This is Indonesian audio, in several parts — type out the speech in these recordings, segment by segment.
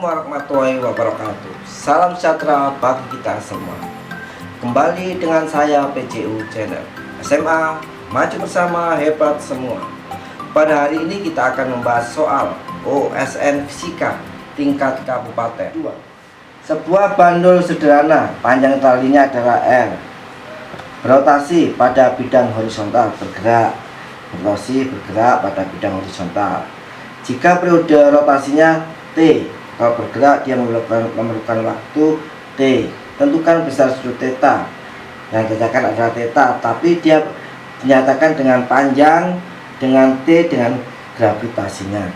warahmatullahi wabarakatuh. Salam sejahtera bagi kita semua. Kembali dengan saya PCU Channel SMA Maju Bersama Hebat Semua. Pada hari ini kita akan membahas soal OSN Fisika tingkat kabupaten 2. Sebuah bandul sederhana, panjang talinya adalah R, berotasi pada bidang horizontal, berotasi bergerak pada bidang horizontal. Jika periode rotasinya T, kalau bergerak dia memerlukan waktu T. Tentukan besar sudut theta. Yang dinyatakan adalah theta, tapi dia dinyatakan dengan panjang, dengan T, dengan gravitasinya.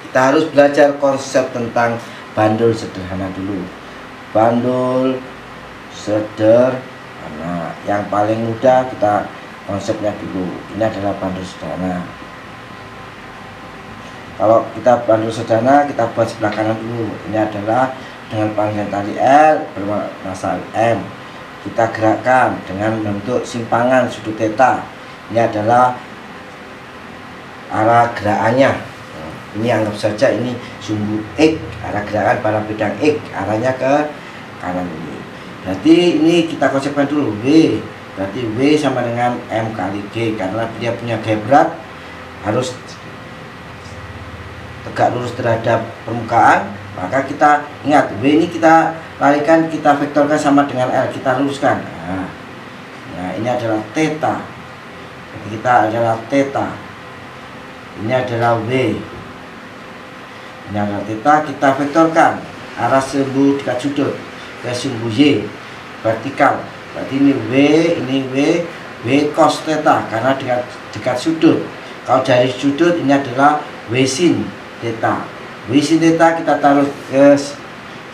Kita harus belajar konsep tentang bandul sederhana dulu. Bandul sederhana, yang paling mudah kita konsepnya dulu. Ini adalah bandul sederhana. Kalau kita bandul sederhana, kita buat sebelah kanan dulu. Ini adalah dengan panjang tali L bermassa M. Kita gerakkan dengan membentuk simpangan sudut theta. Ini adalah arah gerakannya. Ini anggap saja ini sumbu X, arah gerakan pada bidang X, arahnya ke kanan ini. Berarti ini kita konsepkan dulu W. Berarti W sama dengan M kali G, karena dia punya gaya berat harus tegak lurus terhadap permukaan. Maka kita ingat W ini kita larikan, kita vektorkan sama dengan L, kita luruskan. Nah, ini adalah theta. Jadi kita adalah theta. Ini adalah W. Ini adalah theta, kita vektorkan arah sumbu dekat sudut ke sumbu Y vertikal. Berarti ini W cos theta karena dekat sudut. Kalau dari sudut ini adalah W sin theta. W sin theta kita taruh ke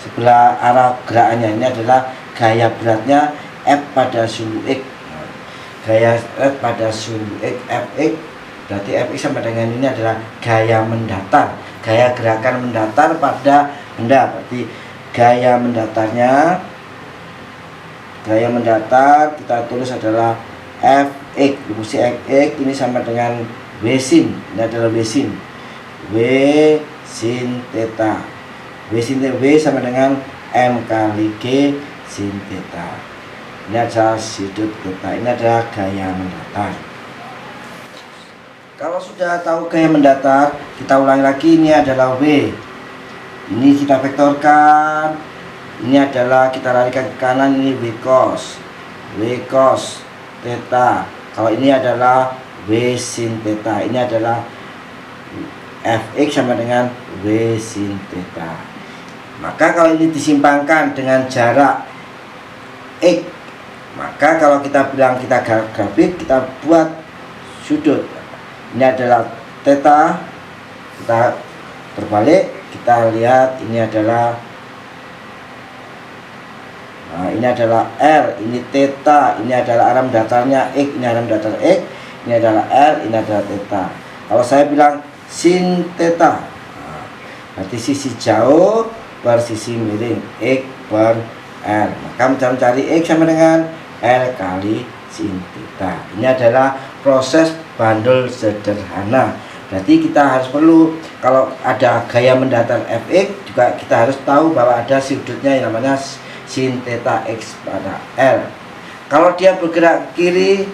sebelah arah gerakannya. Ini adalah gaya beratnya F pada sumbu X. Gaya F pada sumbu X, Fx. Berarti Fx sama dengan ini adalah gaya mendatar, gaya gerakan mendatar pada benda. Berarti gaya mendatar kita tulis adalah Fx. Rumusnya Fx ini sama dengan W sin. Ini adalah W sin. W sin theta. W sin theta, W sama dengan M kali G sin theta. Ini adalah sudut theta. Ini adalah gaya mendatar. Kalau sudah tahu gaya mendatar, kita ulangi lagi. Ini adalah W. Ini kita vektorkan. Ini adalah kita larikan ke kanan. Ini W cos theta. Kalau ini adalah W sin theta. Ini adalah Fx sama dengan W sin theta. Maka kalau ini disimpangkan dengan jarak X, maka kalau kita bilang kita grafik, kita buat sudut. Ini adalah theta, kita terbalik, kita lihat ini adalah ini adalah R, ini theta, ini adalah arah mendatarnya X, ini arah mendatar X, ini adalah L, ini adalah theta. Kalau saya bilang sin theta, berarti sisi jauh per sisi miring X per L. Maka mencari X sama dengan L kali sin theta. Ini adalah proses bandul sederhana. Berarti kita harus perlu, kalau ada gaya mendatar Fx juga kita harus tahu bahwa ada sudutnya yang namanya sin theta X pada L. Kalau dia bergerak ke kiri,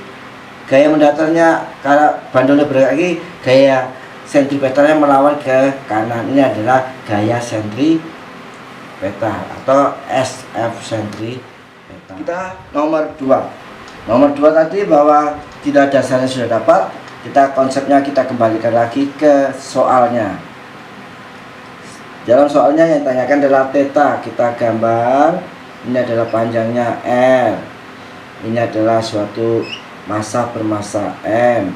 gaya mendatarnya, kalau bandulnya bergerak ke kiri, gaya sentripetalnya melawan ke kanan. Ini adalah gaya sentripetal atau SF sentripetal. Kita nomor 2. Nomor 2 tadi bahwa tidak dasarnya sudah dapat. Kita konsepnya kita kembalikan lagi ke soalnya. Dalam soalnya yang ditanyakan adalah theta. Kita gambar. Ini adalah panjangnya R. Ini adalah suatu massa bermassa M.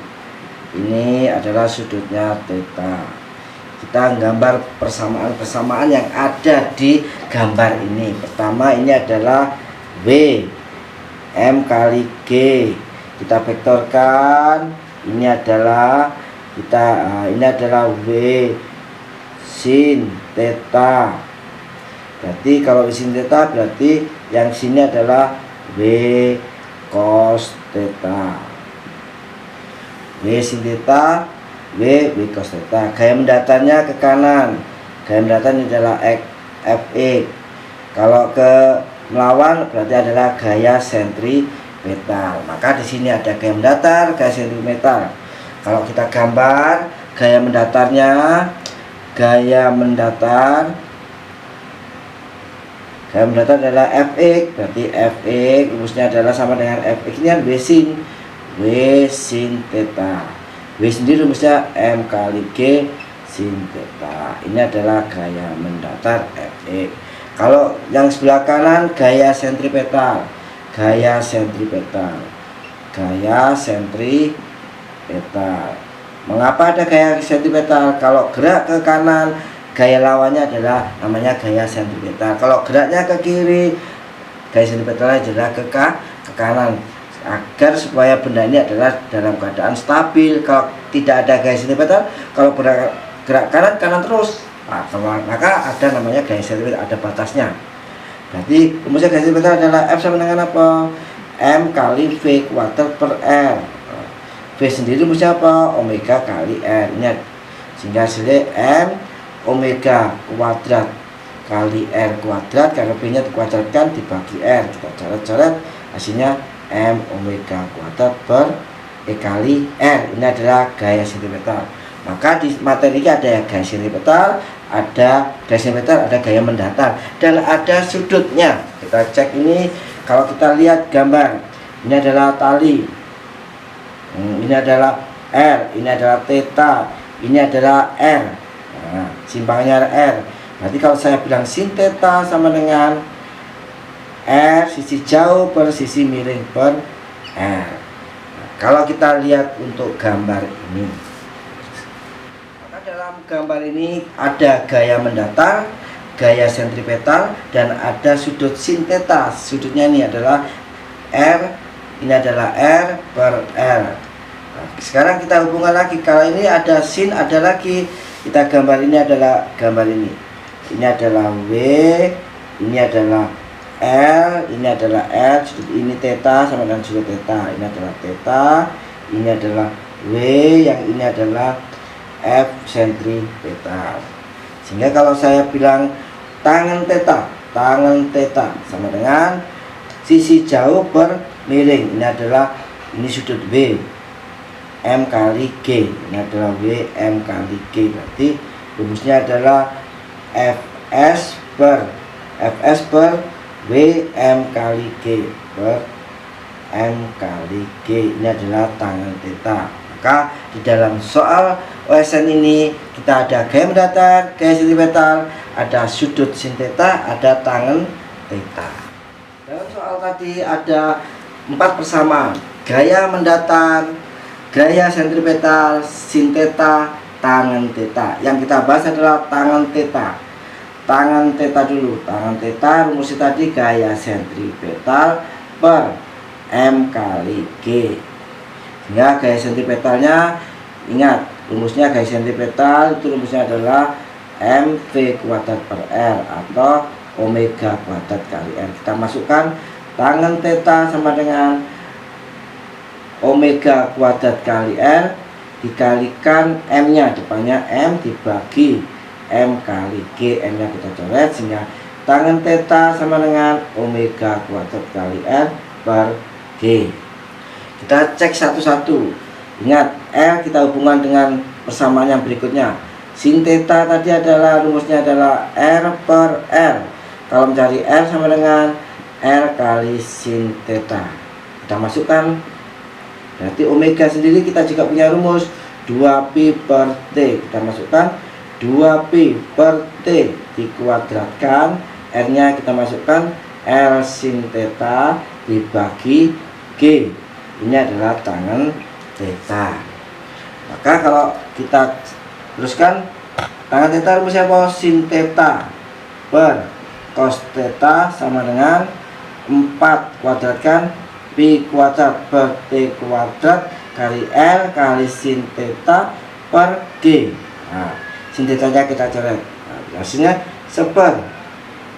Ini adalah sudutnya theta. Kita gambar persamaan yang ada di gambar ini. Pertama ini adalah W M kali G. Kita vektorkan. Ini adalah W sin theta. Berarti kalau sin theta berarti yang sini adalah W cos theta. W sin theta, W cos theta. Gaya mendatarnya ke kanan. Gaya mendatarnya adalah X Fx. Kalau ke melawan berarti adalah gaya sentripetal. Maka di sini ada gaya mendatar, gaya sentripetal. Kalau kita gambar gaya mendatarnya, gaya mendatar adalah Fx, berarti Fx rumusnya adalah sama dengan Fx ini kan W sin theta. W sendiri rumusnya M kali G sin theta. Ini adalah gaya mendatar Fx. Kalau yang sebelah kanan gaya sentripetal. Mengapa ada gaya sentripetal? Kalau gerak ke kanan, gaya lawannya adalah namanya gaya sentripetal. Kalau geraknya ke kiri, gaya sentripetalnya adalah ke kanan. Agar supaya benda ini adalah dalam keadaan stabil. Kalau tidak ada gaya sentripetal, kalau gerak kanan terus, maka ada namanya gaya sentripetal, ada batasnya. Berarti rumusnya gaya sentripetal adalah F sama dengan apa? M kali V kuadrat per R. V sendiri rumusnya apa? Omega kali R. Ingat, sehingga hasilnya M omega kuadrat kali R kuadrat, karena V nya dikuadratkan dibagi R, kita coret-coret, hasilnya M omega kuadrat per E kali R. Ini adalah gaya sentripetal. Maka di materi ini ada gaya sentripetal, ada gaya mendatar, dan ada sudutnya. Kita cek ini. Kalau kita lihat gambar, ini adalah tali, ini adalah R, ini adalah theta, ini adalah R. Nah, simpangnya R. Berarti kalau saya bilang sin theta sama dengan R sisi jauh per sisi miring per R. Nah, kalau kita lihat untuk gambar ini, maka dalam gambar ini ada gaya mendatar, gaya sentripetal, dan ada sudut sin theta. Sudutnya ini adalah R, ini adalah R per R. Nah, sekarang kita hubungkan lagi. Kalau ini ada sin, ada lagi. Kita gambar ini adalah gambar ini. Ini adalah W, ini adalah L, ini adalah R, sudut ini theta sama dengan sudut theta. Ini adalah theta, ini adalah W, yang ini adalah F sentripetal. Sehingga kalau saya bilang tangan theta sama dengan sisi jauh per miring. Ini adalah, ini sudut W, M kali G. Ini adalah W M kali G. Berarti rumusnya adalah Fs per W M kali G per M kali G. Ini adalah tangan theta. Maka di dalam soal OSN ini kita ada gaya mendatar, gaya sentripetal, ada sudut sin theta, ada tangan theta. Dalam soal tadi ada 4 persamaan: gaya mendatar, gaya sentripetal, sin theta, tangan theta. Yang kita bahas adalah tangan theta. Tangan theta dulu. Tangan theta rumusnya tadi gaya sentripetal per M kali G. Sehingga gaya sentripetalnya, ingat rumusnya gaya sentripetal itu rumusnya adalah mv kuadrat per R atau omega kuadrat kali R. Kita masukkan tangan theta sama dengan omega kuadrat kali R dikalikan M nya, depannya M dibagi M kali G, M nya kita coret, sehingga tangan theta sama dengan omega kuadrat kali R per G. Kita cek satu-satu. Ingat, R kita hubungan dengan persamaan yang berikutnya. Sin theta tadi adalah rumusnya adalah R per R. Kalau mencari R sama dengan R kali sin theta. Kita masukkan, berarti omega sendiri kita juga punya rumus 2pi per T. Kita masukkan 2pi per T dikuadratkan, R nya kita masukkan R sin theta dibagi G. Ini adalah tangan theta. Maka kalau kita teruskan, tangan theta rumusnya apa? Sin theta per cos theta sama dengan 4 kuadratkan pi kuadrat per T kuadrat kali R kali sin theta per G. Nah, sin theta nya kita coret. Nah, hasilnya seper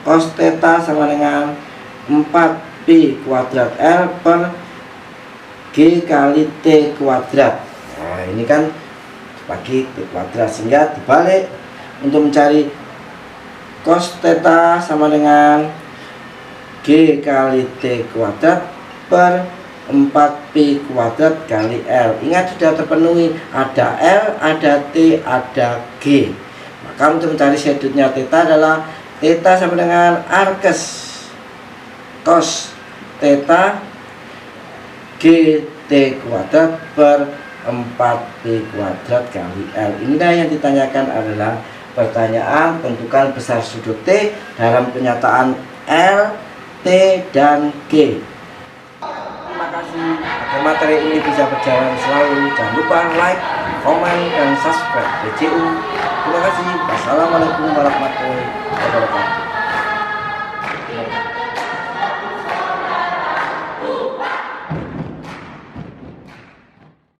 cos theta sama dengan 4 pi kuadrat R per G kali T kuadrat. Nah, ini kan bagi T kuadrat, sehingga dibalik untuk mencari cos theta sama dengan G kali T kuadrat per 4P kuadrat kali L. Ingat sudah terpenuhi, ada L, ada T, ada G. Maka untuk mencari sudutnya theta adalah theta sama dengan arcus cos theta GT kuadrat per 4P kuadrat kali L. Inilah yang ditanyakan adalah pertanyaan tentukan besar sudut T dalam penyataan L, T, dan G. Terima kasih. Agar materi ini bisa berjalan selalu, jangan lupa like, komen, dan subscribe BCU. Terima kasih. Wassalamualaikum warahmatullahi wabarakatuh.